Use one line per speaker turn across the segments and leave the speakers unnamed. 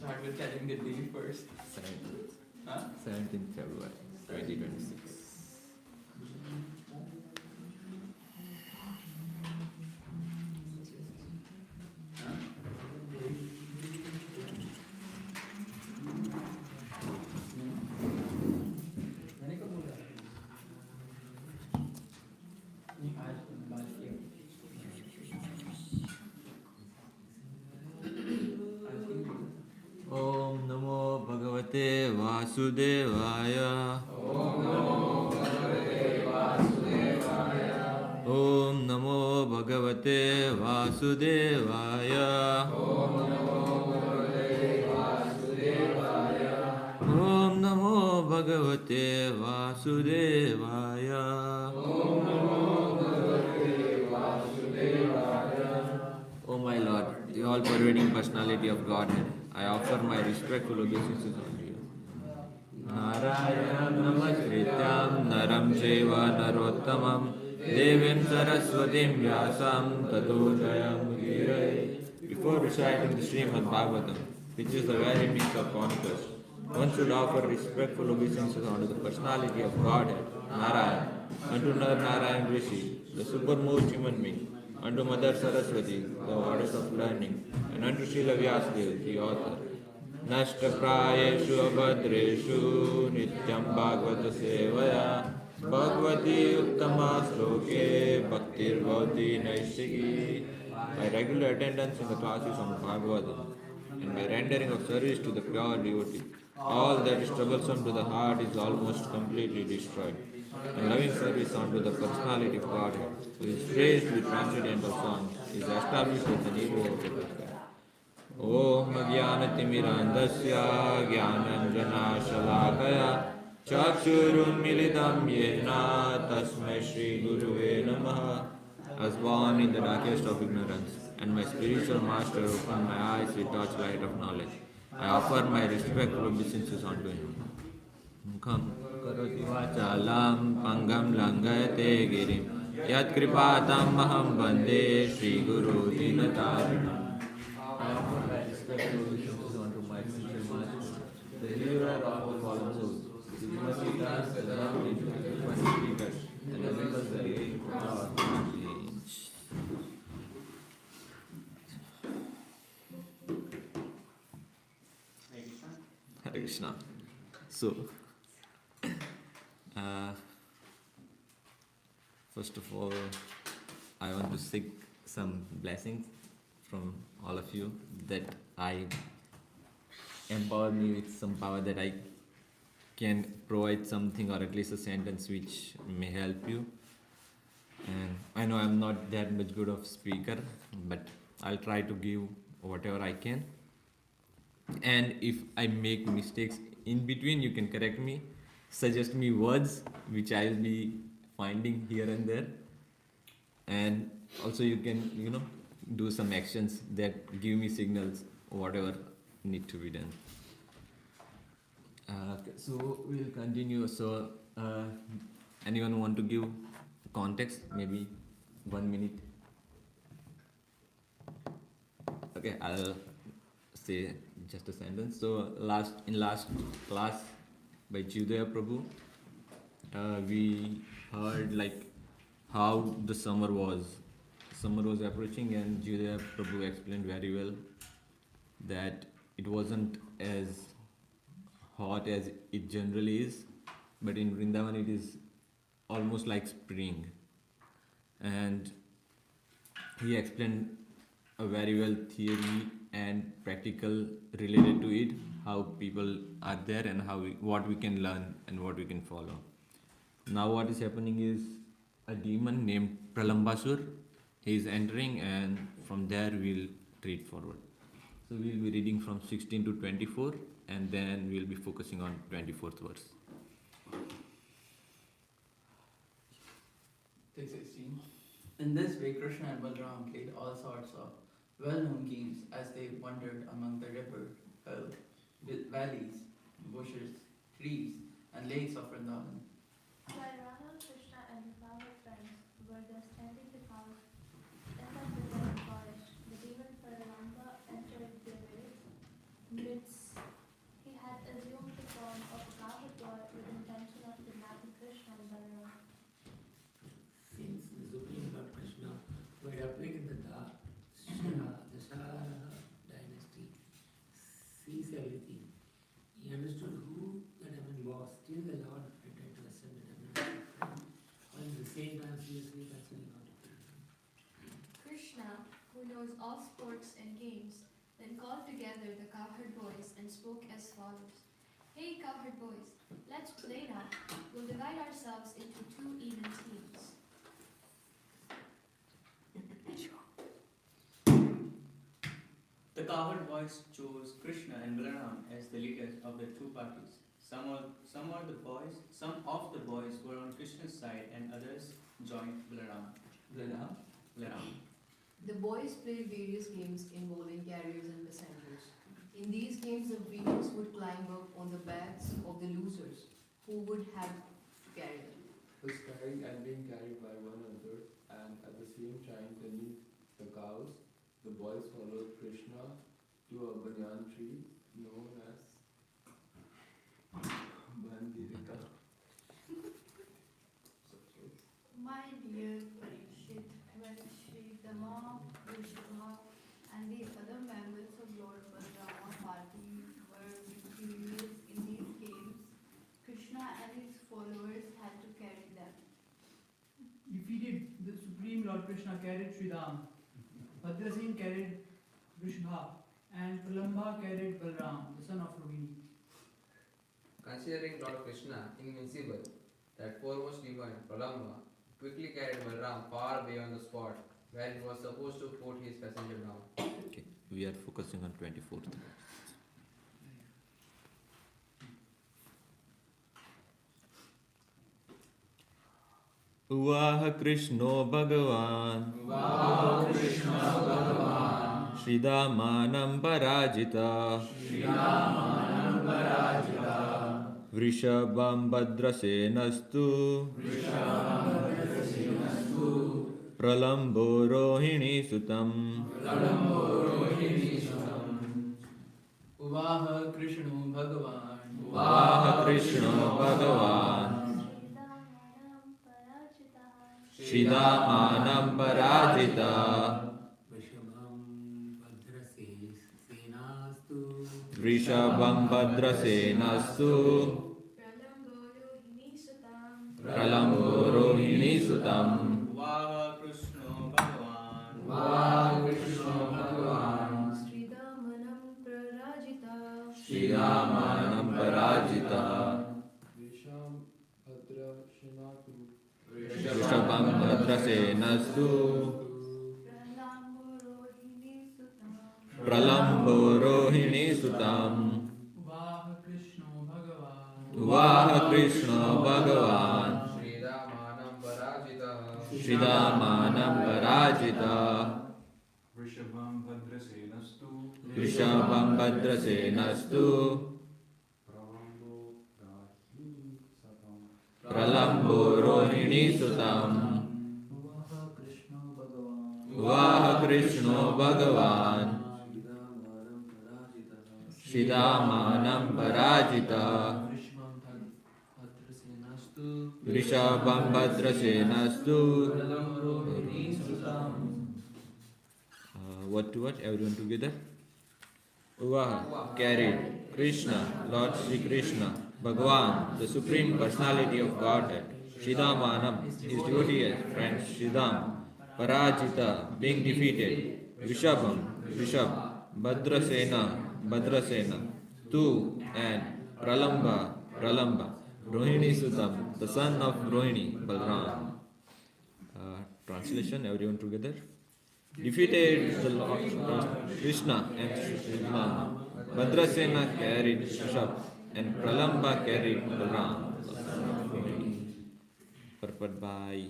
Start with telling the day first.
17th.
Huh?
17th February 2026.
मैंने कब बोला नहीं आज बात किया
Om Namo Bhagavate Vasudevaya. Om Namo Bhagavate Vasudevaya. Om Namo Bhagavate Vasudevaya. O my Lord, the all-pervading personality of Godhead, I offer my respectful obeisances unto you. Narayana Namaskrityam Naram Chaiva Narottamam Devim Saraswatim Vyasam Tato Jayam Girai. Before reciting the Srimad Bhagavatam, which is the very mix of chronicles, one should offer respectful obeisances unto the personality of Godhead, Narayana, unto Nar Narayan Rishi, the supermost human being, unto Mother Saraswati, the goddess of learning, and unto Srila Vyasadeva, the author. Nashtaprayeshu abhadreshu nityam bhagavata sevaya bhagavati uttama sloke bhaktir bhavati naishiki. By regular attendance in the classes on Bhagavatam and by rendering of service to the pure devotee, all that is troublesome to the heart is almost completely destroyed. And loving service unto the personality of Godhead, who is praised with transcendental songs, is established with the need of the Bhakta. Om Jnanatimirandasya Jnananjana-shalakaya Chakshurunmilitam Yena Tasmai Shri Guruve Namaha. I was born in the darkest of ignorance, and my spiritual master opened my eyes with torchlight of knowledge. I offer my respectful obeisances unto him. Mukham karoti vachalam pangam langayate girim yat kripatam maham bande Shri Guru Dinatarinam. I offer my respectful obeisances unto my spiritual master, the hero of all fallen souls, the Masitas, the lovely speakers, and the members of the great power of change. Hare Krishna. So, first of all, I want to seek some blessings from all of you that I empower me with some power that I can provide something or at least a sentence which may help you. And I know I'm not that much good of speaker, but I'll try to give whatever I can. And if I make mistakes in between, you can correct me, suggest me words which I'll be finding here and there. And also you can, do some actions that give me signals, whatever need to be done. So we'll continue. So anyone want to give context? Maybe 1 minute. Okay, I'll say just a sentence. So in last class by Judaya Prabhu, we heard like how the summer was approaching, and Judaya Prabhu explained very well that it wasn't as hot as it generally is, but in Vrindavan it is almost like spring. And he explained a very well theory and practical related to it, how people are there and what we can learn and what we can follow. Now what is happening is a demon named Pralambasur, he is entering, and from there we'll treat forward. So we'll be reading from 16 to 24, and then we'll be focusing on 24th verse.
Take 16. In this way, Krishna and Balaram played all sorts of well-known games as they wandered among the river, hills, valleys, bushes, trees, and lakes of Vrindavan.
While Radha, Krishna, and his power friends were thus tending the cows in the forest, the demon Paralamba entered their midst
were the cowherd boys and spoke as follows. Hey cowherd boys, let's play now. We'll divide ourselves into 2 even teams.
The cowherd boys chose Krishna and Balaram as the leaders of the two parties. Some of the boys were on Krishna's side and others joined Balaram.
The boys played various games involving carriers and passengers. In these games, the winners would climb up on the backs of the losers, who would have to carry them.
Was carried and being carried by one another, and at the same time tending the cows, the boys followed Krishna to a banyan tree known as Bandirika.
My dear Parikshit, when Sri Dama, Vishma, and the other members of Lord Balrama party were victorious in these games, Krishna and his followers had to carry them.
Defeated, the Supreme Lord Krishna carried Sri Ram, Bhadrasingh carried Vrishabha, and Pralambha carried Balram, the son of Rohini.
Considering Lord Krishna invincible, that foremost divine Pralamba quickly carried Balram far beyond the spot where he was supposed to put his passenger down.
Okay, we are focusing on 24th. उवाह कृष्णो भगवान् श्रीदामानं पराजिता वृषभं भद्रसेनस्तु प्रलम्बो रोहिणी सुतम्
उवाह कृष्णो भगवान्
श्रीदामानं पराजिता वृषभं भद्रसेनस्तु प्रलम्बो Rohini सुतम्
Uvaha Krishna Bhagavan.
श्रीदामानं पराजिता वृषभं भद्रसेनस्तु प्रलम्बो Rohini सुतम् उवाह कृष्णो भगवान् श्रीदामानं पराजिता वृषभं भद्रसेनस्तु प्रलम्बो रोहिणी सुतम् उवाह कृष्णो भगवान् श्रीदामानं पराजिता वृषभं भद्रसेनस्तु what to what? Everyone together? Uvaha, carried. Krishna, Lord Sri Krishna. Bhagavan, the Supreme Personality of Godhead. Shridamanam, his devotee friend Shridam. Parajita, being defeated. Vishabham, Vishab. Bhadrasena. Tu, and Pralamba. Rohini Sutam, the son of Rohini, Balram. Translation, everyone together? Defeated the Lord Krishna and Sridham. Bhadrasena carried Shab and Pralamba carried Balram. Purport by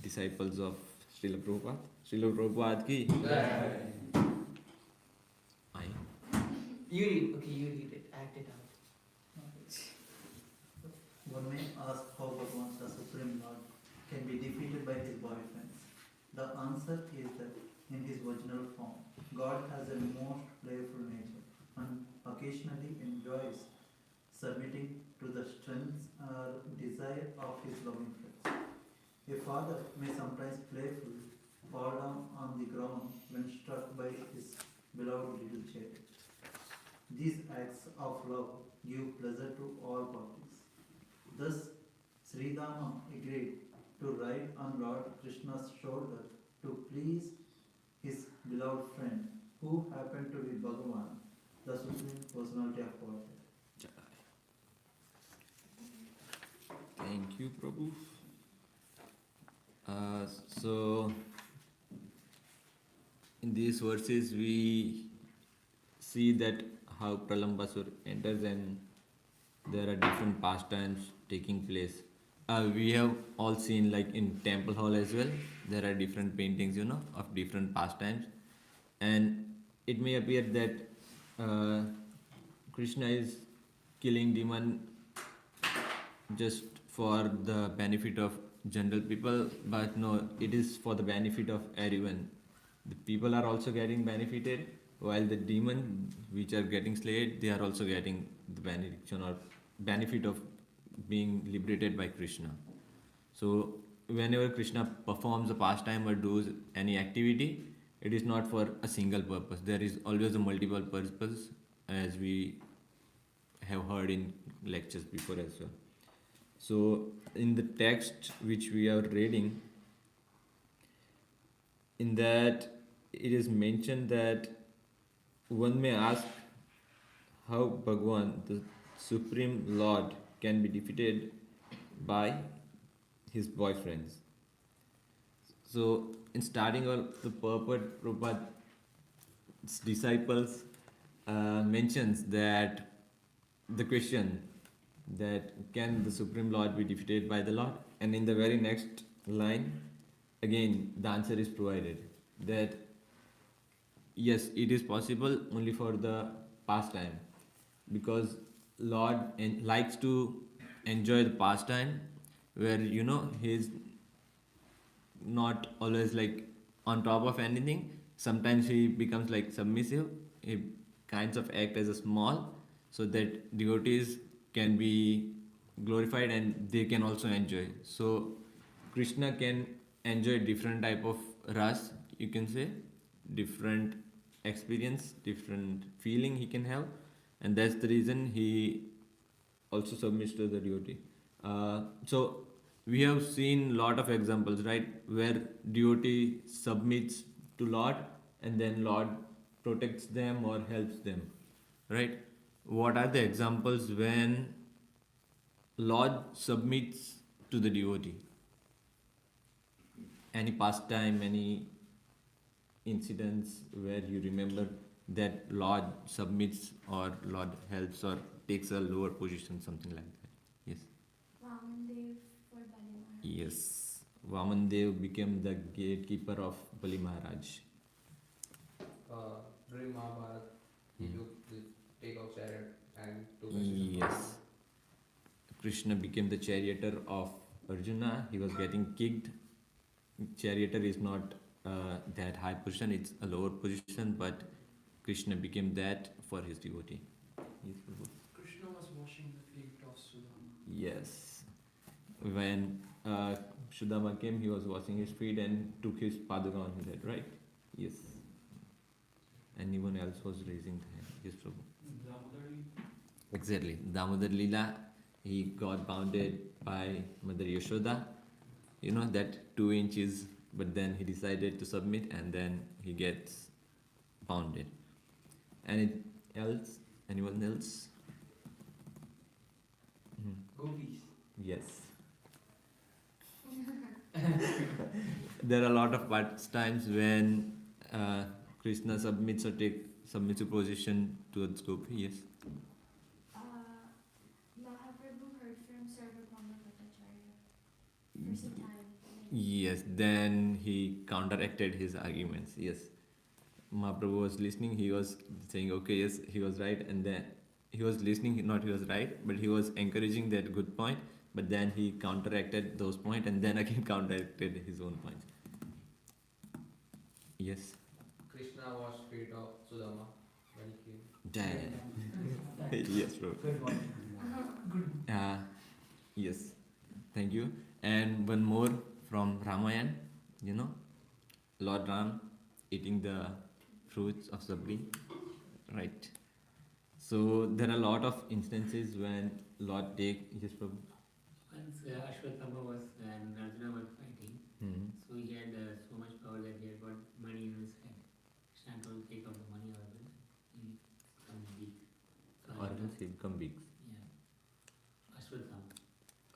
disciples of Srila Prabhupada. Srila Prabhupada ki.
You read it, act it out. One may ask how Bhagavan, the Supreme Lord, can be defeated by his boyfriends. The answer is that in his original form, God has a most playful nature and occasionally enjoys submitting to the strength or desire of his loving friends. A father may sometimes playfully fall down on the ground when struck by his beloved little child. These acts of love give pleasure to all parties. Thus, Sridhama agreed to ride on Lord Krishna's shoulder to please his beloved friend, who happened to be Bhagavan,
Prabhu. So in these verses we see that how Pralambasur enters and there are different pastimes taking place. We have all seen like in temple hall as well. There are different paintings, of different pastimes, and it may appear that uh, Krishna is killing demon just for the benefit of general people, but no, it is for the benefit of everyone. The people are also getting benefited, while the demon which are getting slayed, they are also getting the benediction or benefit of being liberated by Krishna. So whenever Krishna performs a pastime or does any activity, it is not for a single purpose. There is always a multiple purpose, as we have heard in lectures before as well. So in the text which we are reading, in that it is mentioned that one may ask how Bhagwan, the Supreme Lord, can be defeated by his boyfriends. So in starting of the purport, Prabhupada's disciples mentions that the question that can the Supreme Lord be defeated by the Lord? And in the very next line, again the answer is provided that yes, it is possible only for the pastime, because Lord likes to enjoy the pastime where he is not always like on top of anything. Sometimes he becomes like submissive. He kinds of act as a small, so that devotees can be glorified and they can also enjoy. So Krishna can enjoy different type of ras, you can say, different experience, different feeling he can have, and that's the reason he also submits to the devotee. So we have seen lot of examples, right, where devotee submits to Lord and then Lord protects them or helps them, right? What are the examples when Lord submits to the devotee? Any pastime, any incidents where you remember that Lord submits or Lord helps or takes a lower position, something like that? Yes.
Vamandev for Bali Maharaj.
Yes. Vamandev became the gatekeeper of Bali Maharaj.
During Mahabharata, he took the take of chariot and took
Yes. Krishna became the charioteer of Arjuna. He was getting kicked. Charioteer is not that high position, it's a lower position, but Krishna became that for his devotee. Yes, Prabhu.
Krishna was washing the feet of Sudama.
Yes. When Sudama came, he was washing his feet and took his paduka on his head, right? Yes. Anyone else was raising the hand? Yes, Prabhu. Exactly. Damodar Leela, he got bounded by Mother Yashoda. You know, that 2 inches, but then he decided to submit and then he gets bounded. Anything else? Anyone else?
Gopis.
Yes. There are a lot of times when Krishna submits or submits a position towards Gopi. Yes.
Mahaprabhu heard from Sarvabhauma Bhattacharya for some time.
Yes, then he counteracted his arguments. Yes. Mahaprabhu was listening, he was saying, okay, yes, he was right, and then he was listening, not he was right, but he was encouraging that good point, but then he counteracted those points and then again counteracted his own points. Yes.
Krishna washed feet of Sudama when he came.
Jai. Yes, bro.
Good one.
Yes, thank you. And one more from Ramayan, Lord Ram eating the fruits of sabri, right? So there are a lot of instances when Lord take his Prabhu.
Once Ashwatthama was and Arjuna were fighting, so he had so much power that he had got money in his hand. Krishna told take out the money or else he become weak. So
Or else he become big.
yeah, Ashwatthama.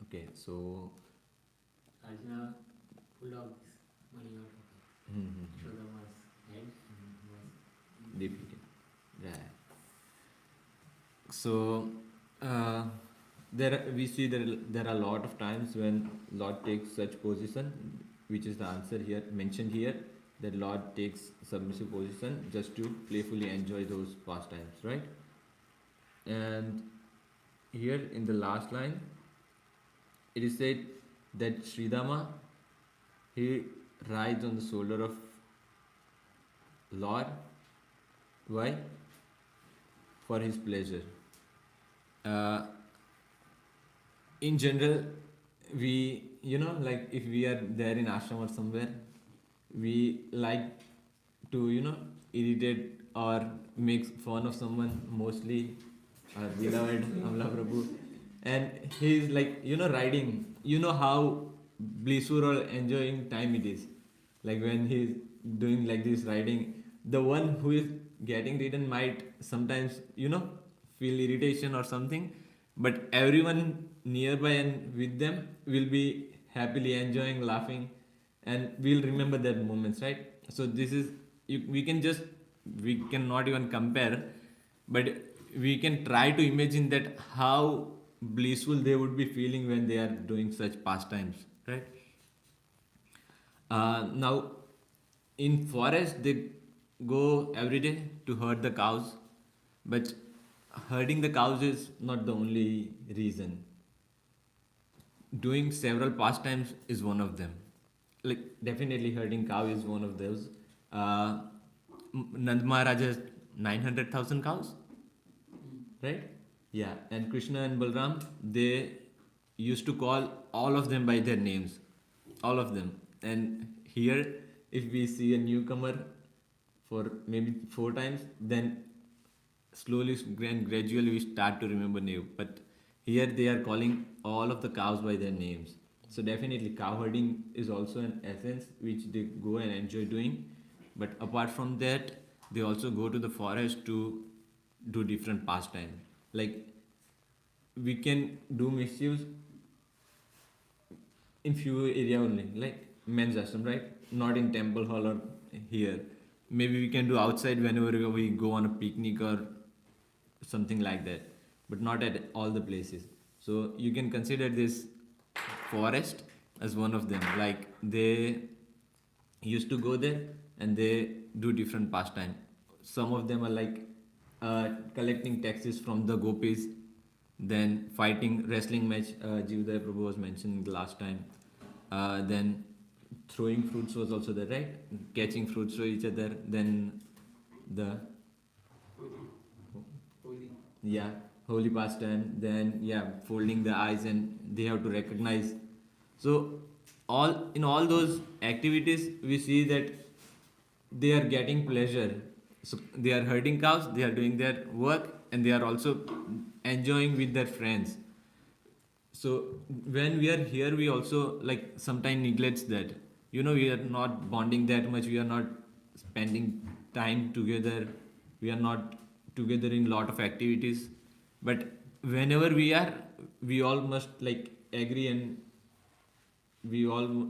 Okay, so
Arjuna pulled out this money out of Shodama's head and was
Defeated. Right. So we see there are a lot of times when Lord takes such position, which is the answer here mentioned here, that Lord takes submissive position just to playfully enjoy those pastimes, right? And here in the last line, it is said that Sridama, he rides on the shoulder of Lord. Why? For his pleasure. In general, we, like if we are there in ashram or somewhere, we like to, irritate or make fun of someone, mostly our beloved Amla Prabhu. And he's like, riding, how blissful or enjoying time it is. Like when he's doing like this riding, the one who is getting ridden might sometimes, feel irritation or something, but everyone nearby and with them will be happily enjoying, laughing, and we'll remember that moments, right? So this is, we cannot even compare, but we can try to imagine that how blissful they would be feeling when they are doing such pastimes, right? Now, in forest they go every day to herd the cows, but herding the cows is not the only reason. Doing several pastimes is one of them. Like definitely herding cow is one of those. Nand Maharaj has 900,000 cows, right? Yeah, and Krishna and Balram, they used to call all of them by their names, all of them. And here, if we see a newcomer for maybe 4 times, then slowly and gradually we start to remember name. But here they are calling all of the cows by their names. So definitely cow herding is also an essence which they go and enjoy doing. But apart from that, they also go to the forest to do different pastimes. Like we can do mischiefs in few area only, like men's ashram, right? Not in temple hall or here. Maybe we can do outside whenever we go on a picnic or something like that, but not at all the places. So you can consider this forest as one of them. Like they used to go there and they do different pastime. Some of them are like collecting taxes from the gopis, then fighting wrestling match. Jivdaya Prabhu was mentioning the last time. Then throwing fruits was also there, right? Catching fruits to each other. Then the
Holy.
holy pastime. Then folding the eyes and they have to recognize. So all those activities we see that they are getting pleasure. So they are herding cows, they are doing their work, and they are also enjoying with their friends. So when we are here, we also like sometimes neglects that. We are not bonding that much. We are not spending time together. We are not together in lot of activities. But whenever we are, we all must like agree, and we all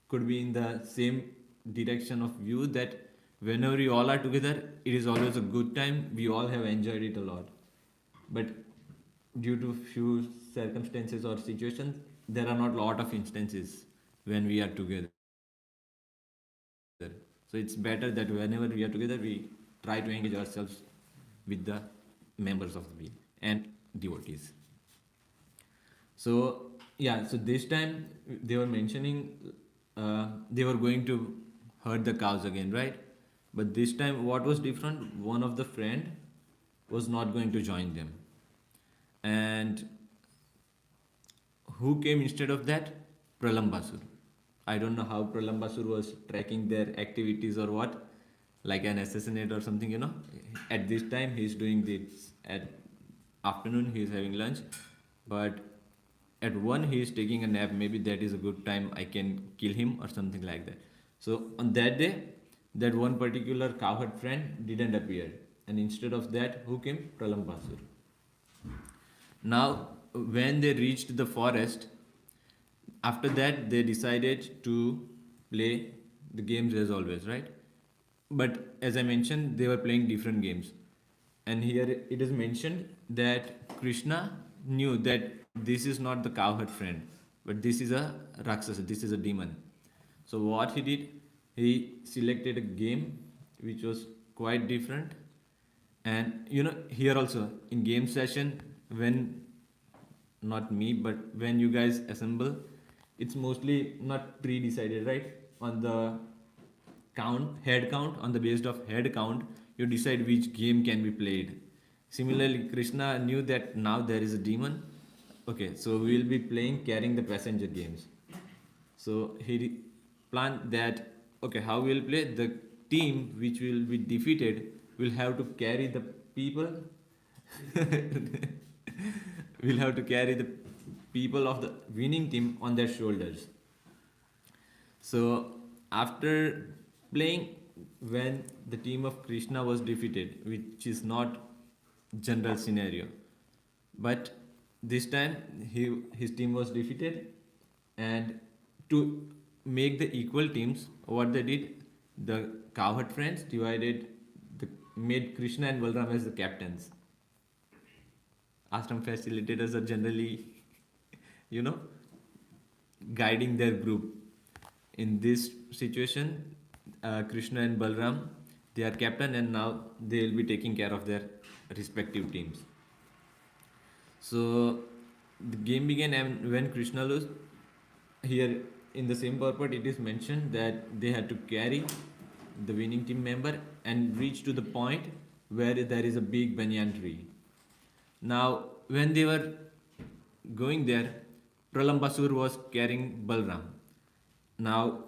could be in the same direction of view that whenever we all are together, it is always a good time. We all have enjoyed it a lot. But due to few circumstances or situations, there are not lot of instances when we are together. So it's better that whenever we are together, we try to engage ourselves with the members of the being and devotees. So so this time they were mentioning they were going to herd the cows again, right? But this time what was different? One of the friend was not going to join them. And who came instead of that? Pralambasur. I don't know how Pralambasur was tracking their activities or what, like an assassinate or something. At this time he's doing this, at afternoon he is having lunch, but at 1 he is taking a nap. Maybe that is a good time, I can kill him or something like that. So on that day, that one particular cowherd friend didn't appear, and instead of that, who came? Pralambasur. Now when they reached the forest, after that they decided to play the games as always, right? But as I mentioned, they were playing different games. And here it is mentioned that Krishna knew that this is not the cowherd friend, but this is a Rakshasa, this is a demon. So what he did, he selected a game which was quite different. And here also in game session, when not me, but when you guys assemble, it's mostly not pre-decided, right? On the head count, on the basis of head count, you decide which game can be played. Similarly, Krishna knew that now there is a demon. Okay, so we will be playing carrying the passenger games. So he planned that, okay, how we will play, the team which will be defeated will have to carry the people will have to carry the people of the winning team on their shoulders. So after playing, when the team of Krishna was defeated, which is not general scenario, but this time his team was defeated, and to make the equal teams, what they did, the cowherd friends made Krishna and Balram as the captains. Ashram facilitators are generally, you know, guiding their group. In this situation, Krishna and Balram, they are captain, and now they will be taking care of their respective teams. So the game began, and when Krishna lost, here in the same purport it is mentioned that they had to carry the winning team member and reach to the point where there is a big banyan tree. Now, when they were going there, Pralambasur was carrying Balram. Now,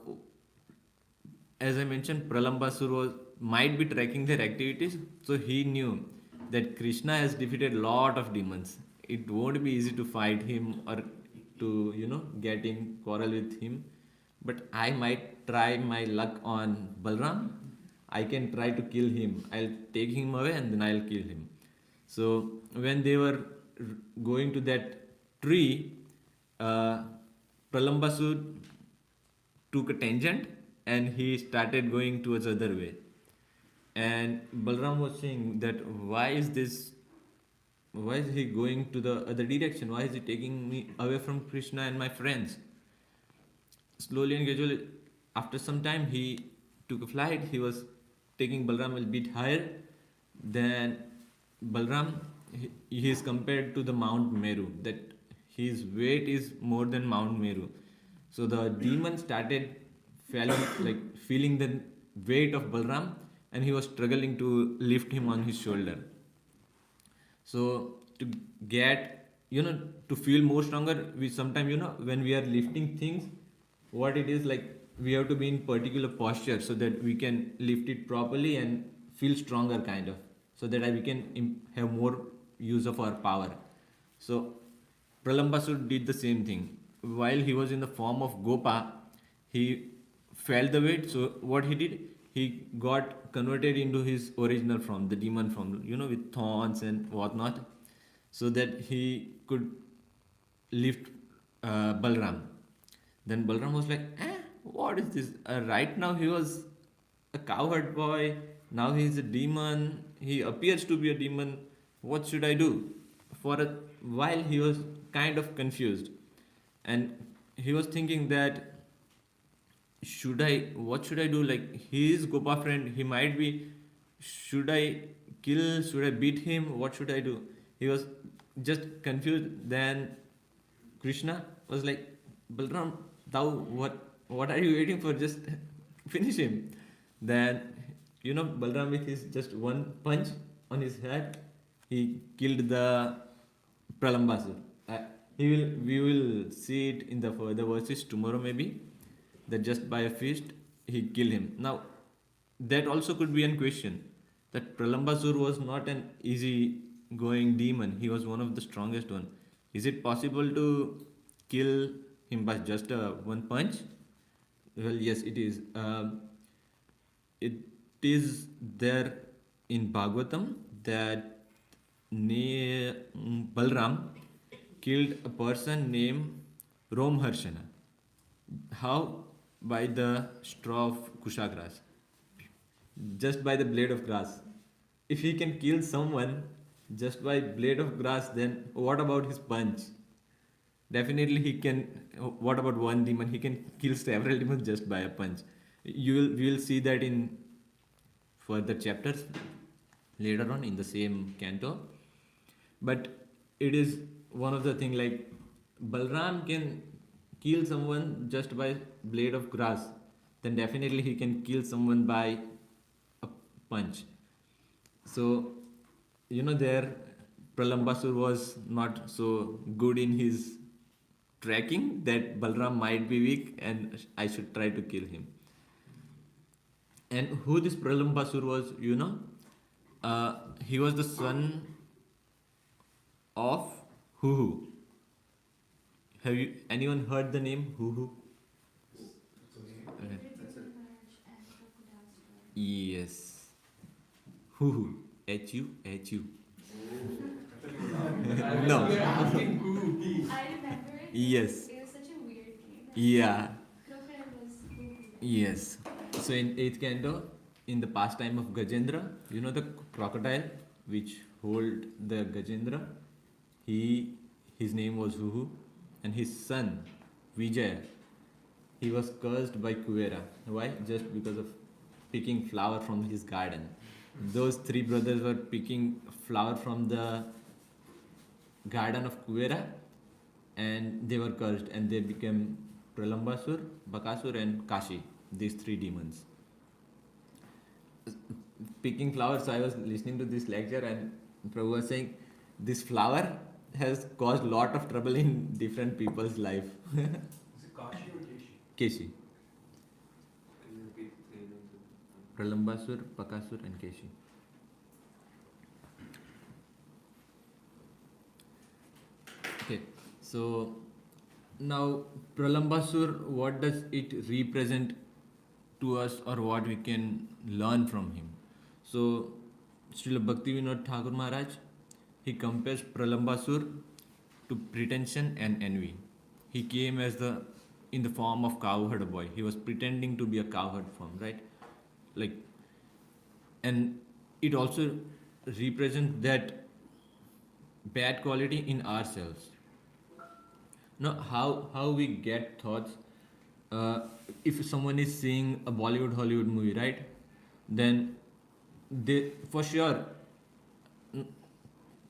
as I mentioned, Pralambasur might be tracking their activities, so he knew that Krishna has defeated a lot of demons. It won't be easy to fight him or to get in quarrel with him. But I might try my luck on Balram. I can try to kill him. I'll take him away and then I'll kill him. So when they were going to that tree, Pralambasur took a tangent and he started going towards the other way. And Balram was saying that why is he going to the other direction? Why is he taking me away from Krishna and my friends? Slowly and gradually, after some time, he took a flight. He was taking Balram a bit higher. Then Balram, he is compared to the Mount Meru, that his weight is more than Mount Meru. So the demon started feeling the weight of Balram, and he was struggling to lift him on his shoulder. So to get, to feel more stronger, we sometimes, when we are lifting things, what it is like, we have to be in particular posture so that we can lift it properly and feel stronger kind of, so that we can have more use of our power. So Pralambasur did the same thing. While he was in the form of Gopa, he felt the weight. So what he did, he got converted into his original form, the demon form, with thorns and whatnot, so that he could lift Balram. Then Balram was like, what is this? Right now he was a cowherd boy, now he is a demon, he appears to be a demon, what should I do? For a while he was kind of confused, and he was thinking that what should I do? Like, he is Gopa friend, he might be, should I kill, should I beat him, what should I do? He was just confused. Then Krishna was like, Balram, what are you waiting for? Just finish him. Then Balram with his just one punch on his head, he killed the Pralambasur. We will see it in the further verses tomorrow maybe, that just by a fist he killed him. Now that also could be a question, that Pralambasur was not an easy going demon, he was one of the strongest one. Is it possible to kill him by just one punch? Well, yes, it is. It is there in Bhagavatam that Balram killed a person named Romharshana. How? By the straw of kusha grass, just by the blade of grass. If he can kill someone just by blade of grass, then what about his punch? Definitely he can. What about one demon? He can kill several demons just by a punch. We will see that in further chapters later on in the same canto. But it is one of the thing, like Balram can kill someone just by blade of grass, then definitely he can kill someone by a punch. So there Pralambasur was not so good in his tracking that Balram might be weak and I should try to kill him. And who this Pralambasur was, he was the son of Huhu. Have you anyone heard the name Huhu? Yes. Huhu. H-U. No.
I remember it.
Yes.
It was such a weird game.
Yeah.
Crocodile was cool.
Yes. So in 8th canto, in the pastime of Gajendra, the crocodile which hold the Gajendra, his name was Huhu, and his son Vijay, he was cursed by Kuvera. Why? Just because of picking flower from his garden. Those three brothers were picking flower from the garden of Kuvera, and they were cursed, and they became Pralambasur, Bakasur, and Kashi. These three demons. Picking flowers, I was listening to this lecture, and Prabhu was saying this flower has caused lot of trouble in different people's life.
Is it Kashi or Keshi?
Keshi.
Can you repeat the names?
Pralambasur, Bakasur, and Keshi. Okay, so now Pralambasur, what does it represent to us, or what we can learn from him? So, Srila Bhaktivinoda Thakur Maharaj, he compares Pralambasur to pretension and envy. He came in the form of cowherd boy. He was pretending to be a cowherd form, right? And it also represents that bad quality in ourselves. Now, how we get thoughts? If someone is seeing a Bollywood Hollywood movie, right? Then they, for sure,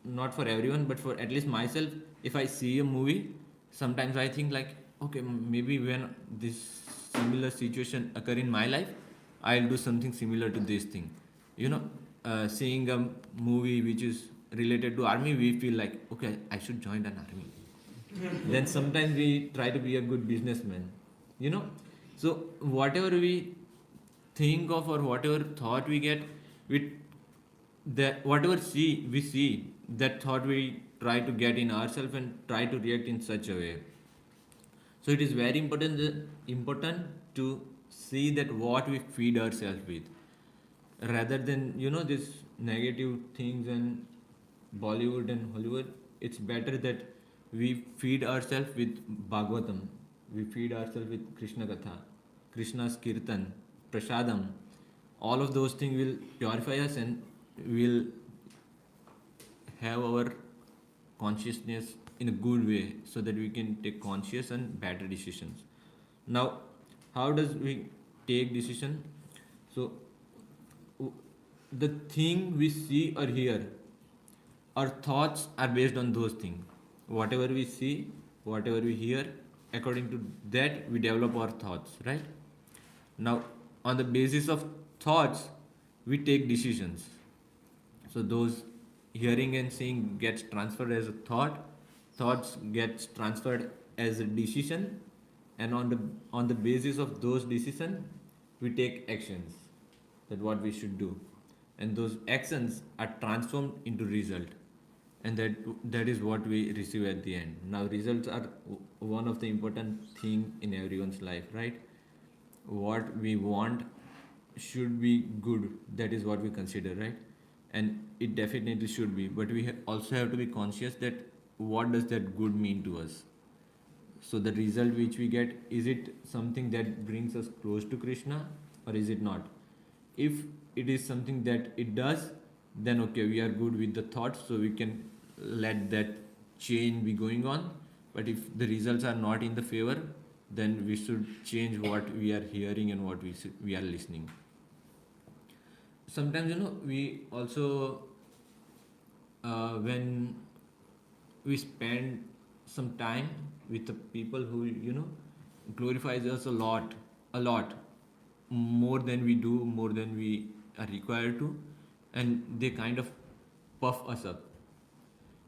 not for everyone, but for at least myself, if I see a movie, sometimes I think like, okay, maybe when this similar situation occur in my life, I'll do something similar to this thing. Seeing a movie which is related to army, we feel like, okay, I should join an army. Then sometimes we try to be a good businessman. So whatever we think of or whatever thought we get, whatever we see, that thought we try to get in ourselves and try to react in such a way. So it is very important to see that what we feed ourselves with, rather than this negative things and Bollywood and Hollywood. It's better that we feed ourselves with Bhagavatam, we feed ourselves with Krishna Katha, Krishna's Kirtan, Prasadam. All of those things will purify us and will have our consciousness in a good way, so that we can take conscious and better decisions. Now, how does we take decision? So, the thing we see or hear, our thoughts are based on those things. Whatever we see, whatever we hear, according to that we develop our thoughts, right? Now, on the basis of thoughts, we take decisions. So those hearing and seeing gets transferred as a thoughts gets transferred as a decision, and on the basis of those decisions, we take actions, that what we should do, and those actions are transformed into result, and that is what we receive at the end. Now, results are one of the important thing in everyone's life, right? What we want should be good, that is what we consider, right? And it definitely should be, but we also have to be conscious that what does that good mean to us. So the result which we get, is it something that brings us close to Krishna or is it not? If it is something that it does, then okay, we are good with the thoughts, so we can let that chain be going on. But if the results are not in the favor, then we should change what we are hearing and what we are listening. Sometimes, we also, when we spend some time with the people who, glorifies us a lot, more than we do, more than we are required to, and they kind of puff us up.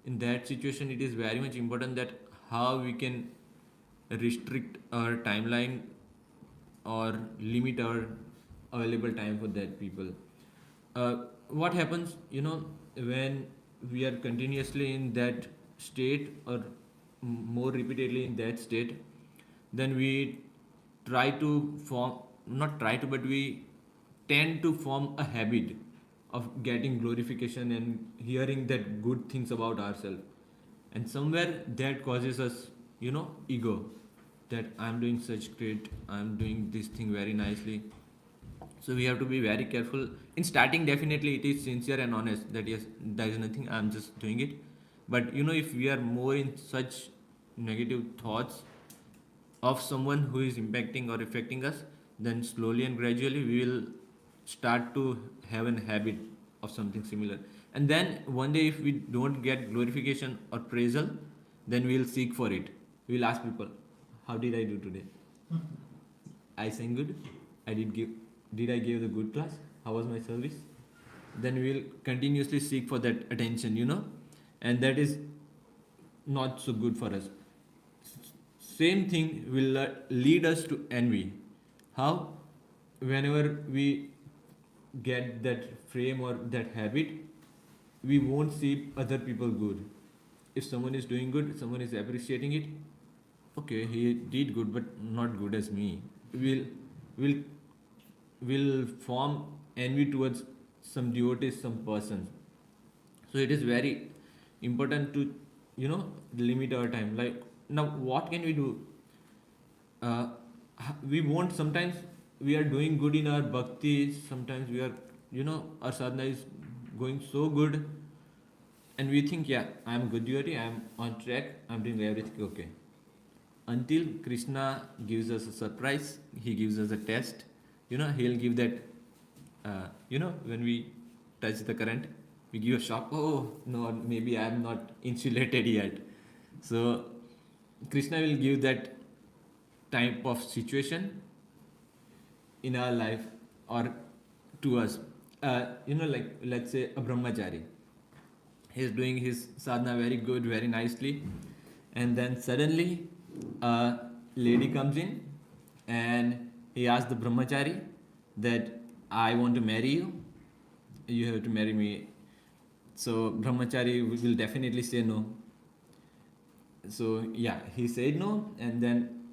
In that situation, it is very much important that how we can restrict our timeline or limit our available time for that people. What happens, when we are continuously in that state or more repeatedly in that state, then we try to form, not try to, but we tend to form a habit of getting glorification and hearing that good things about ourselves. And somewhere that causes us, ego, that I'm doing such great, I'm doing this thing very nicely. So we have to be very careful. In starting, definitely it is sincere and honest that yes, there is nothing, I'm just doing it. But if we are more in such negative thoughts of someone who is impacting or affecting us, then slowly and gradually we will start to have a habit of something similar. And then one day, if we don't get glorification or praisal, then we will seek for it. We will ask people, how did I do today? I sang good? Did I give the good class? How was my service? Then we will continuously seek for that attention, and that is not so good for us. Same thing will lead us to envy. How? Whenever we get that frame or that habit, we won't see other people good. If someone is doing good, someone is appreciating it, okay, he did good, but not good as me. We'll will form envy towards some devotees, some persons. So it is very important to limit our time. Like, now what can we do? We won't, sometimes we are doing good in our bhakti, sometimes we are, our sadhana is going so good, and we think, yeah, I am a good devotee, I am on track, I am doing everything okay. Until Krishna gives us a surprise, he gives us a test. He'll give that, when we touch the current, we give a shock. Oh, no, maybe I am not insulated yet. So, Krishna will give that type of situation in our life or to us. Like, let's say a brahmachari. He's doing his sadhana very good, very nicely. And then suddenly, a lady comes in and he asks the brahmachari that I want to marry you, you have to marry me. So brahmachari will definitely say no. So yeah, he said no, and then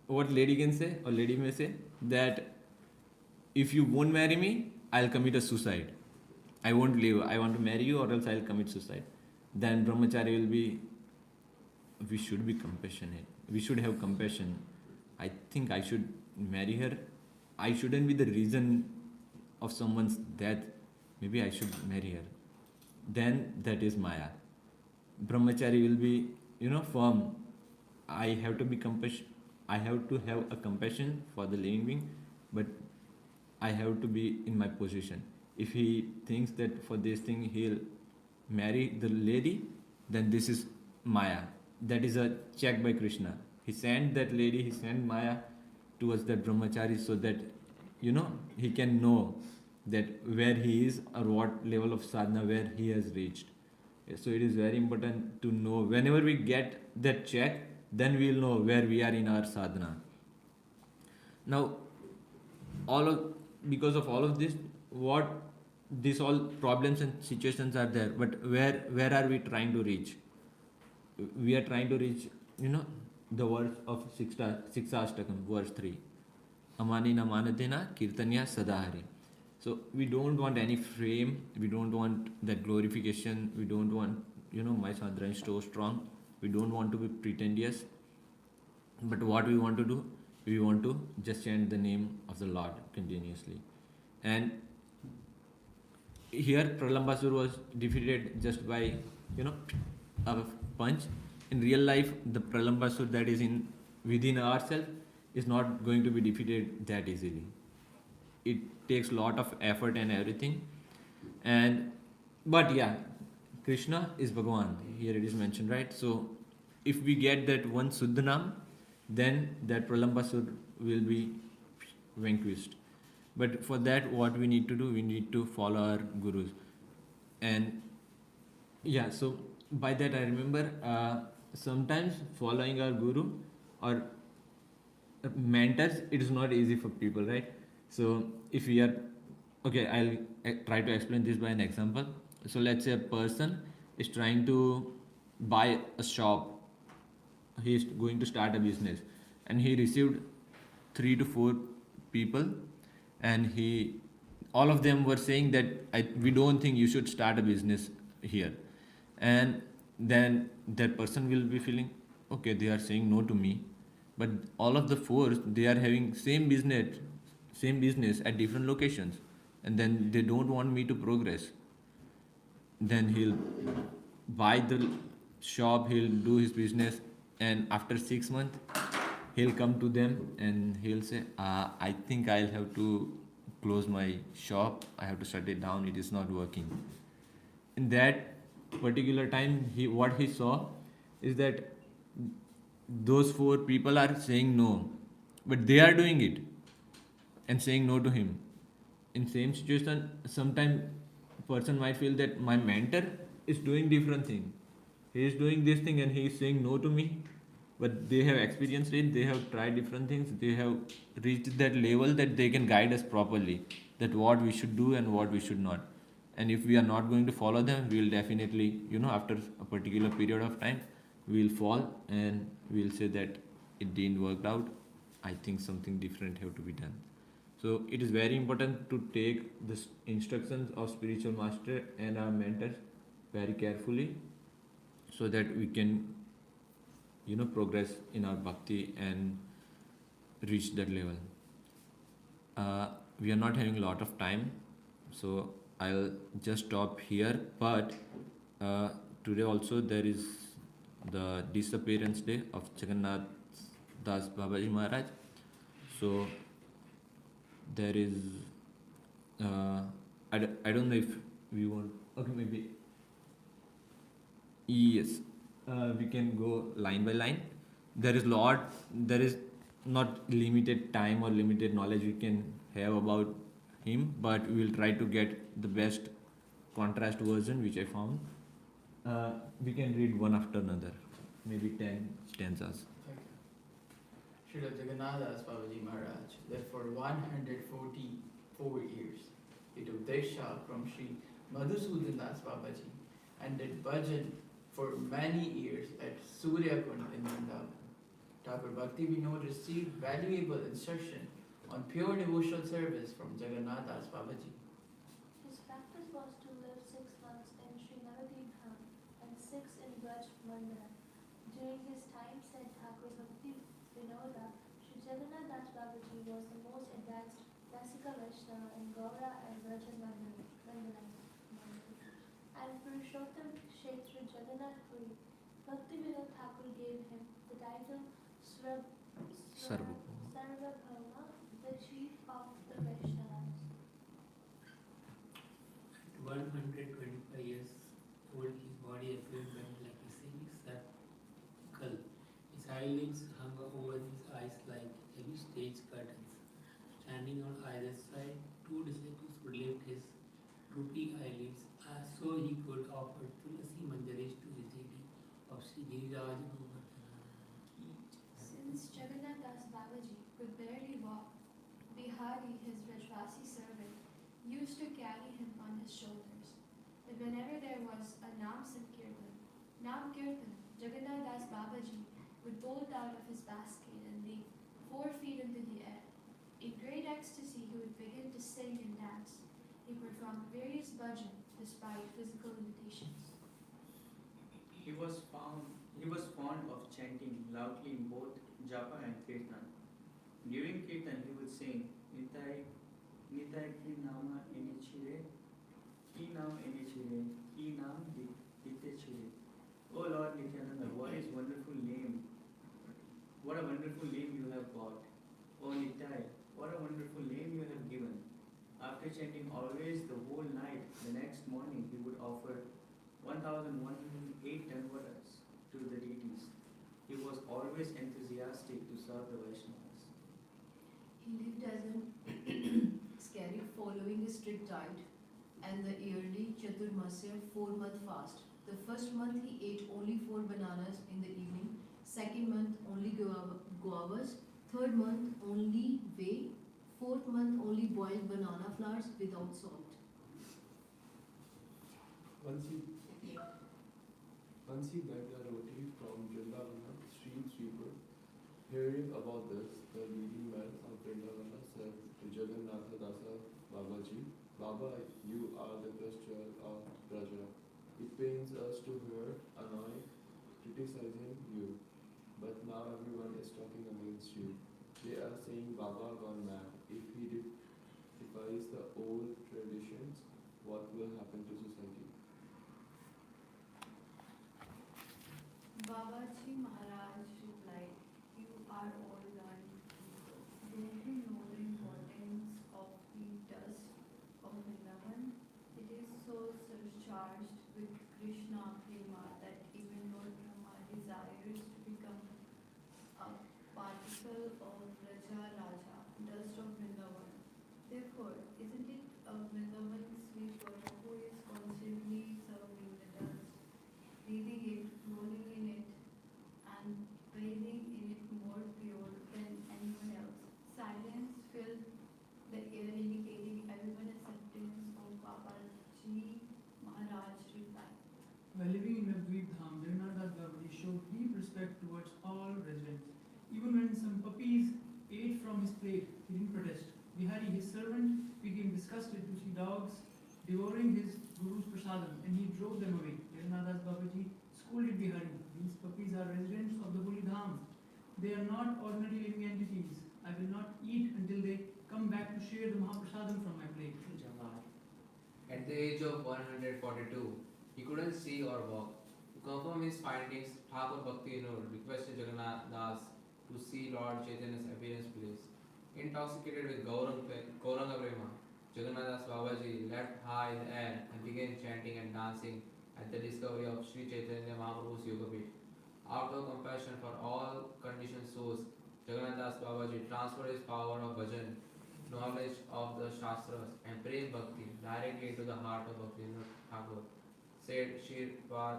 what lady can say, or lady may say, that if you won't marry me, I'll commit a suicide. I won't live, I want to marry you or else I'll commit suicide. Then brahmachari will be, we should be compassionate, we should have compassion. I think I should marry her. I shouldn't be the reason of someone's death. Maybe I should marry her. Then that is Maya. Brahmachari will be, firm. I have to be compassion. I have to have a compassion for the living being, but I have to be in my position. If he thinks that for this thing he'll marry the lady, then this is Maya. That is a check by Krishna. He sent that lady, he sent Maya towards that brahmachari so that, he can know that where he is or what level of sadhana where he has reached. So it is very important to know. Whenever we get that check, then we will know where we are in our sadhana. Now, because of all of this, what these all problems and situations are there, but where are we trying to reach? We are trying to reach, the verse of Siksashtakam, verse 3. Amanina manatena kirtanya sadahari. So we don't want any frame, we don't want that glorification, we don't want, my sadhana is so strong, we don't want to be pretentious. But what we want to do, we want to just chant the name of the Lord continuously. And here Pralambasur was defeated just by, you know, a punch. In real life, the Pralambasur that is in within ourselves is not going to be defeated that easily. It takes lot of effort and everything. And but yeah, Krishna is Bhagavan. Here it is mentioned, right? So if we get that one Suddhanam, then that Pralambasur will be vanquished. But for that, what we need to do, we need to follow our gurus. And yeah, so by that I remember sometimes following our guru or mentors, it is not easy for people, right? So if we are okay, I'll try to explain this by an example. So let's say a person is trying to buy a shop. He is going to start a business, and he received 3 to 4 people, and all of them were saying that we don't think you should start a business here. And then that person will be feeling, okay, they are saying no to me, but all of the 4, they are having same business at different locations, and then they don't want me to progress. Then he'll buy the shop, he'll do his business, and after 6 months he'll come to them and he'll say, I think I'll have to close my shop, I have to shut it down, it is not working. In that particular time, what he saw is that those 4 people are saying no, but they are doing it and saying no to him. In same situation, sometimes person might feel that my mentor is doing different thing, he is doing this thing and he is saying no to me, but they have experienced it, they have tried different things, they have reached that level that they can guide us properly, that what we should do and what we should not. And if we are not going to follow them, we will definitely, after a particular period of time, we will fall and we will say that it didn't work out, I think something different have to be done. So it is very important to take the instructions of spiritual master and our mentors very carefully, so that we can progress in our bhakti and reach that level. We are not having a lot of time, so I'll just stop here. But today also there is the disappearance day of Jagannath Das Babaji Maharaj. So there is I don't know if we want, okay, maybe yes, we can go line by line. There is not limited time or limited knowledge we can have about him, but we will try to get the best contrast version which I found. We can read one after another, maybe 10 stanzas.
Srila Jagannath Babaji Maharaj lived for 144 years. He took Diksha from Sri Madhusudan Das Babaji and did bhajan for many years at Surya Kund in Vrindavan. Thakur Bhakti Vinod received valuable instruction on pure devotional service from Jagannath Das Babaji.
His practice was to live 6 months in Sri Navadip Dham and 6 in Braj Mandala. During his time, said Thakur Bhakti Vinoda, Sri Jagannath Das Babaji was the most advanced Rasika Vaishnava in Gaura and Braj Mandala. And Purushottam Kshetra Jagannath Puri, Bhakti Vinod Thakur gave him the title Sarvabhauma, the chief of the Vaishnavas.
At 125 years old, his body appeared bent like a semicircle. His eyelids hung over his eyes like heavy stage curtains. Standing on either side, 2 disciples would lift his droopy eyelids so he could offer Tulasi Manjaresh to his deity of Sri Giriraj Govardhana.
Since Jagannath Das Babaji could barely walk, Bihari, his Rajwasi servant, used to carry him on his shoulders. But whenever there was a Nam Sankirtan, Jagannath Das Babaji would bolt out of his basket and leap 4 feet into the air. In great ecstasy, he would begin to sing and dance. He performed various bhajan despite physical limitations.
He was fond of chanting loudly in both japa and kirtan. During kirtan, he would sing Nitai Nitai ki nama enichire, ki nam enichire, ki nam ditechire. O Lord Nityananda, what is wonderful name? What a wonderful name you have got. O Nitai, what a wonderful name you have given. After chanting always the whole night, the next morning he would offer 1108 Danvatas to the deities. He was always enthusiastic to serve the Vaishnavas.
He lived as an ascetic following a strict diet and the yearly Chaturmasya 4-month fast. The first month he ate only 4 bananas in the evening, second month only guavas, third month only whey, fourth month only boiled banana flowers without salt.
Once he begged a roti from Vrindavana street sweeper. Hearing about this, the leading men of Vrindavana said to Jagannatha Dasa Babaji, Baba, you are the Christian of Braja. It pains us to hear, annoy, criticizing you. But now everyone is talking against you. They are saying Baba gone mad. If he defies the old traditions, what will happen to society?
Babaji Maharaj replied, "You are all learned people. Don't you know the importance of the dust of Vrindavan? It is so surcharged with Krishna prema that even Lord Brahma desires to become a particle of Raja Raja, dust of Vrindavan. Therefore, isn't it a Vrindavan sweeper who is constantly serving the dust, breathing it, rolling in it, and bathing in it more pure than anyone else?" Silence filled the air, indicating everyone acceptance of Babaji Maharaj reply.
While living in Navadvip Dham, Jagannath Babaji showed deep respect towards all residents. Even when some puppies ate from his plate, he didn't protest. Bihari, his servant, became disgusted to see dogs devouring his guru's prasadam, and he drove them away. Jagannath Babaji scolded Bihari. These puppies are residents of the holy dham. They are not ordinary living entities. I will not eat until they come back to share the Mahaprasadam from my plate.
At the age of 142, he couldn't see or walk. To confirm his findings, Thakur Bhakti requested Jagannath Das to see Lord Chaitanya's appearance place. Intoxicated with Gauranga Prema, Jagannath Das Babaji left high in the air and began chanting and dancing at the discovery of Sri Chaitanya Mahaprabhu's Yoga Pit. Out of compassion for all conditioned souls, Jagannath Das Babaji transferred his power of bhajan, knowledge of the Shastras, and prem bhakti directly into the heart of Bhaktivinoda Thakur, said Shirpad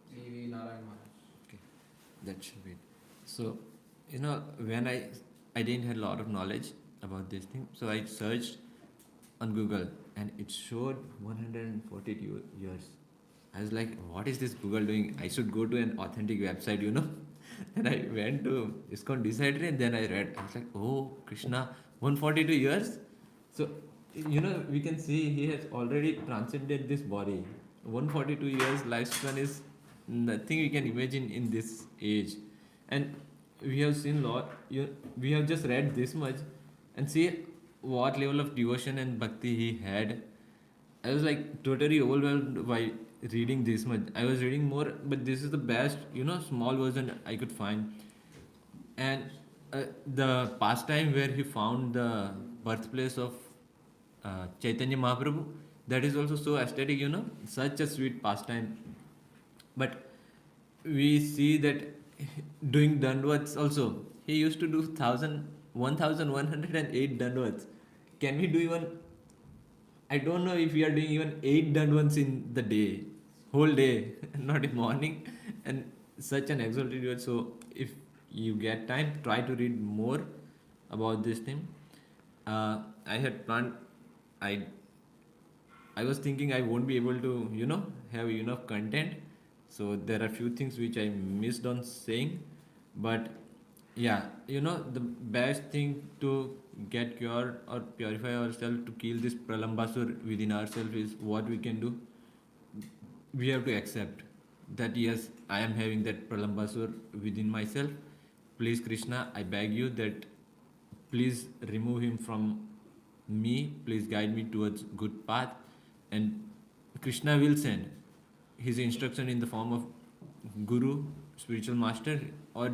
C.V. Narayan Maharaj.
That should be it. So, when I didn't have a lot of knowledge about this thing, so I searched on Google and it showed 142 years. I was like, what is this Google doing? I should go to an authentic website, And I went to ISKCON Decider and then I read. I was like, oh, Krishna, 142 years? So, we can see he has already transcended this body. 142 years lifespan is nothing we can imagine in this age. And we have seen we have just read this much and see what level of devotion and bhakti he had. I was like totally overwhelmed by reading this much. I was reading more, but this is the best, small version I could find. And the pastime where he found the birthplace of Chaitanya Mahaprabhu, that is also so aesthetic, such a sweet pastime. But we see that doing dandavats also, he used to do 1108 dandavats. Can we do even, I don't know if we are doing even 8 dandavats in the day, whole day, not in morning, and such an exalted word. So if you get time, try to read more about this thing. I had planned, I was thinking I won't be able to, have enough content. So there are few things which I missed on saying, but yeah, the best thing to get cured or purify ourselves, to kill this pralambasur within ourselves, is what we can do. We have to accept that yes, I am having that pralambasur within myself. please Krishna, I beg you that please remove him from me, please guide me towards good path, and Krishna will send his instruction in the form of guru, spiritual master, or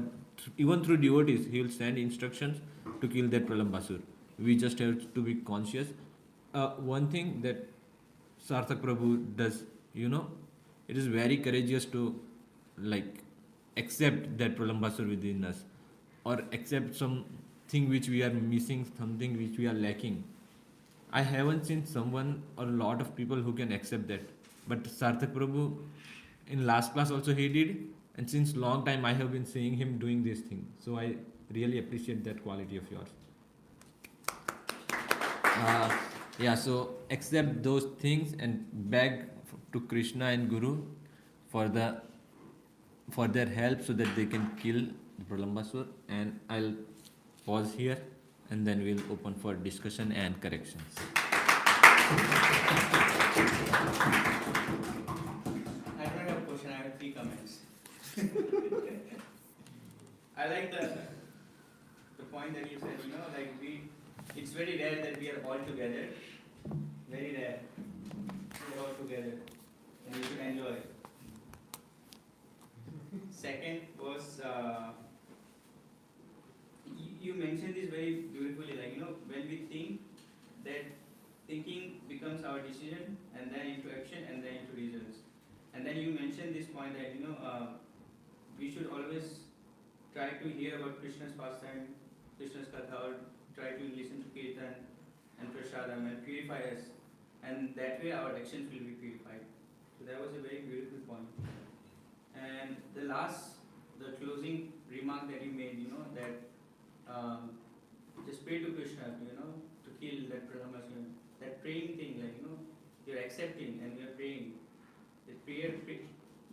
even through devotees. He will send instructions to kill that Pralambasur. We just have to be conscious. One thing that Sarthak Prabhu does, it is very courageous to like accept that Pralambasur within us, or accept something which we are missing, something which we are lacking. I haven't seen someone or a lot of people who can accept that. But Sarthak Prabhu, in last class also he did, and since long time I have been seeing him doing this thing. So I really appreciate that quality of yours. So accept those things and beg to Krishna and Guru for their help so that they can kill the Pralambasur. And I'll pause here and then we'll open for discussion and corrections.
I don't have a question, I have 3 comments. I like the point that you said, it's very rare that we are all together. Very rare. We are all together. And we should enjoy it. Second was, you mentioned this very beautifully, when we think, that thinking becomes our decision, and then into action, and then into results. And then you mentioned this point that, we should always try to hear about Krishna's pastime, Krishna's katha, or try to listen to kirtan and prasadam and purify us. And that way our actions will be purified. So that was a very beautiful point. And the closing remark that you made, that just pray to Krishna, to kill that Pralambasur. That praying thing, you're accepting and you're praying. The prayer,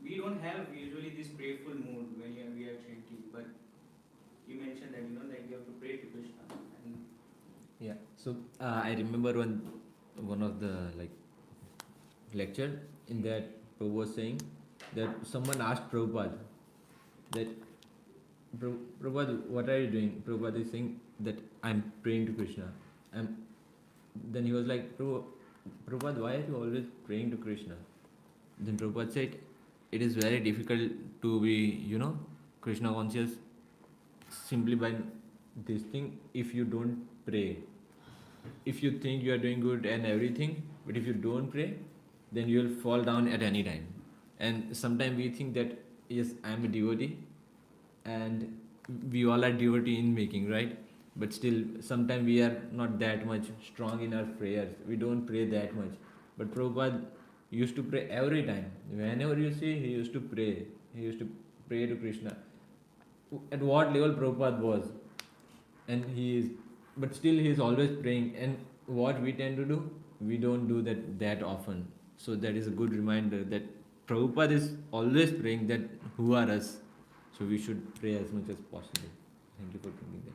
we don't have usually this prayerful mood when we are chanting, but you mentioned that, like you have to pray to Krishna. And
So I remember one of the lecture in that Prabhu was saying that someone asked Prabhupada that Prabhupada, what are you doing? Prabhupada is saying that I'm praying to Krishna. Then he was like, Prabhupada, why are you always praying to Krishna? Then Prabhupada said, it is very difficult to be, Krishna conscious simply by this thing if you don't pray. If you think you are doing good and everything, but if you don't pray, then you will fall down at any time. And sometimes we think that, yes, I am a devotee, and we all are devotee in making, right? But still, sometimes we are not that much strong in our prayers. We don't pray that much. But Prabhupada used to pray every time. Whenever you see, he used to pray. He used to pray to Krishna. At what level Prabhupada was. And but still he is always praying. And what we tend to do, we don't do that often. So that is a good reminder that Prabhupada is always praying that who are us. So we should pray as much as possible. Thank you for bringing that.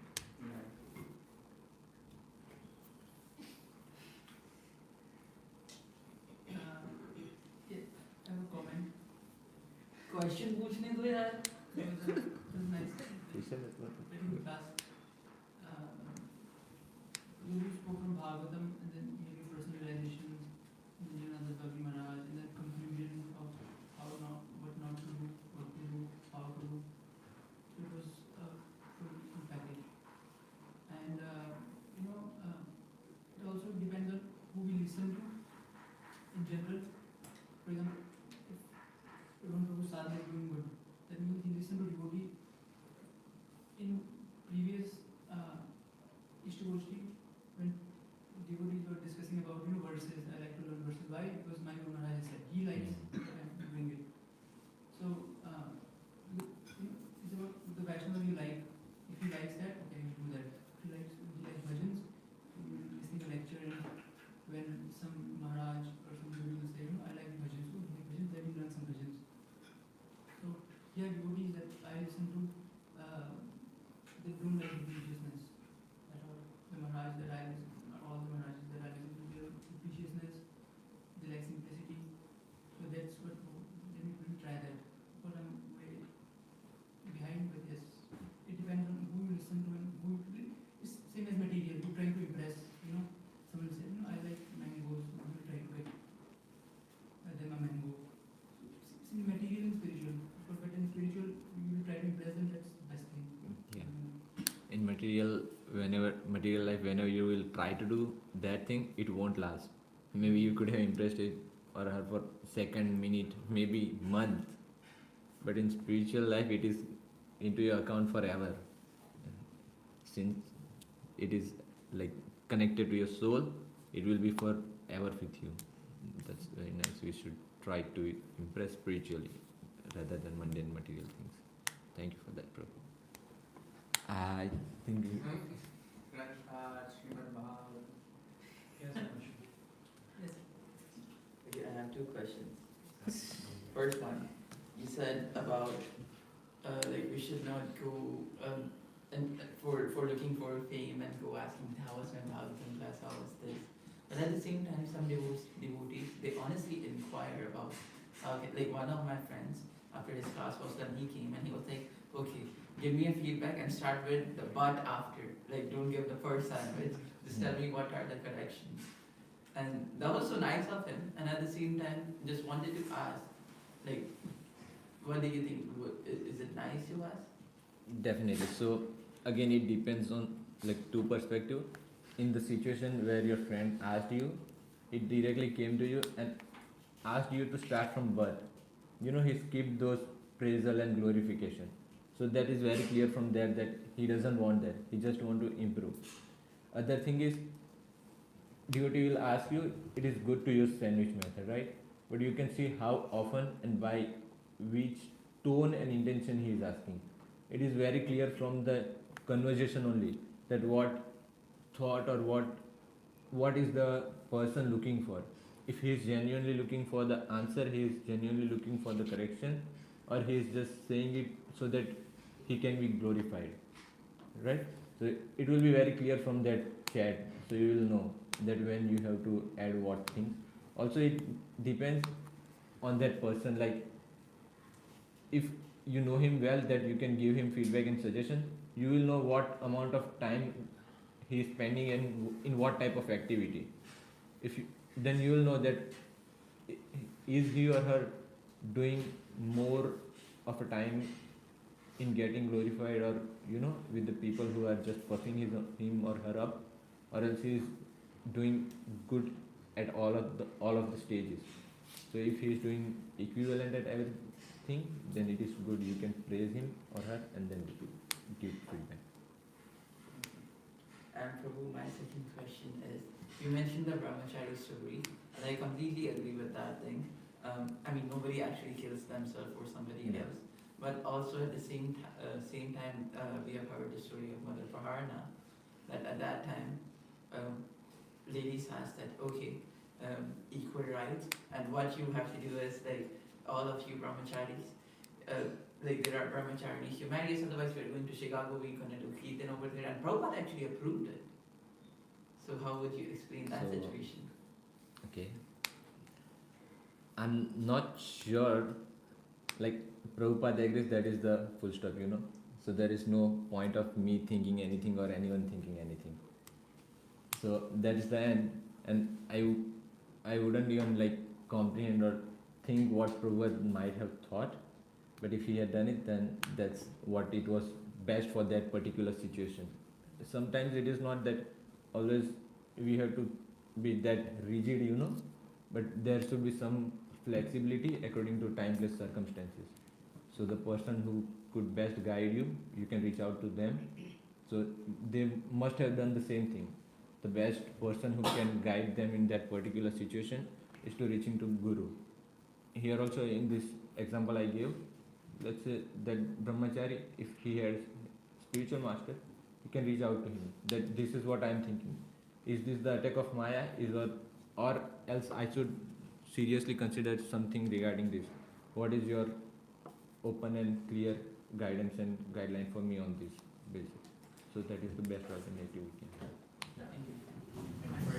I have a comment. Question पूछने दो यार. Nice. Very good class. You spoke from Bhagavatam and then maybe personal realizations, and then another Bhakti Maharaj, and then conclusion of what not to do, what to do, how to do. So it was a full package. And it also depends on who we listen to in general. For example, if one Prabhu sadhana is doing good, that means he listened to devotee in previous Ishtagoshti, when devotees were discussing about verses. I like to learn verses. Why? Because my Guru Maharaj said he likes to bring it. So it's about the Vaishnava you like. If he likes that, okay, you do that. If he likes bhajans, you listening to a lecture, and when some Maharaj or some devotee will say, I like bhajans, so you like bhajans, then you learn some bhajans. So here devotees that I listen to, they don't like religiousness at all. The Maharaj that I listen to, not all the Maharajas that I listen to, they like capriciousness, they like simplicity. So that's what, let me try that. But I'm way behind, but yes, it depends on
material life, whenever you will try to do that thing, it won't last. Maybe you could have impressed it or her for second, minute, maybe month, but in spiritual life, it is into your account forever. Since it is like connected to your soul, it will be forever with you. That's very nice. We should try to impress spiritually rather than mundane material things. Thank you for that, Prabhu. I think
Yes, Ramesh.
Okay, I have two questions. First one, you said about like we should not go and for looking for fame and go asking how was my Bhagavatam class, how was this. But at the same time, some devotees they honestly inquire about okay, like one of my friends after his class was done, he came and he was like, okay, give me a feedback and start with the but after. Like don't give the first sandwich. Just tell me what are the corrections. And that was so nice of him. And at the same time, just wanted to ask, like, what do you think? Is it nice to ask?
definitely. So again, it depends on like two perspective. In the situation where your friend asked you, it directly came to you and asked you to start from birth. He skipped those praisal and glorification. So that is very clear from there that he doesn't want that. He just want to improve. Other thing is, devotee will ask you, it is good to use sandwich method, right? But you can see how often and by which tone and intention he is asking. It is very clear from the conversation only that what thought or what is the person looking for. If he is genuinely looking for the answer, he is genuinely looking for the correction, or he is just saying it so that he can be glorified, right? So it will be very clear from that chat. So you will know that when you have to add what things. Also, it depends on that person. Like if you know him well, that you can give him feedback and suggestion, you will know what amount of time he is spending and in what type of activity. Then you will know that is he or her doing more of a time in getting glorified, or with the people who are just puffing him or her up, or else he is doing good at all of the stages. So if he is doing equivalent at everything, then it is good. You can praise him or her and then give feedback.
And Prabhu, my second question is, you mentioned the brahmachari story, and I completely agree with that thing. I mean, nobody actually kills themselves or somebody else. But also at the same time, we have heard the story of Mother Praharna, that at that time, ladies asked that, okay, equal rights, and what you have to do is, like, all of you brahmacharis, like there are brahmachari humanities, otherwise we're going to Chicago, we're going to do Kirtan over there, and Prabhupada actually approved it. So how would you explain that situation?
Okay. I'm not sure, like Prabhupada agrees, that is the full stop, So there is no point of me thinking anything or anyone thinking anything. So that is the end, and I wouldn't even like comprehend or think what Prabhupada might have thought. But if he had done it, then that's what it was best for that particular situation. Sometimes it is not that always we have to be that rigid, but there should be some flexibility according to timeless circumstances. So the person who could best guide you, you can reach out to them. So they must have done the same thing. The best person who can guide them in that particular situation is to reaching to Guru. Here also in this example I gave, let's say that brahmachari, if he has spiritual master, you can reach out to him that this is what I am thinking. Is this the attack of Maya? Or else I should seriously consider something regarding this. What is your open and clear guidance and guideline for me on this basis? So that is the best alternative we can have.
Thank you.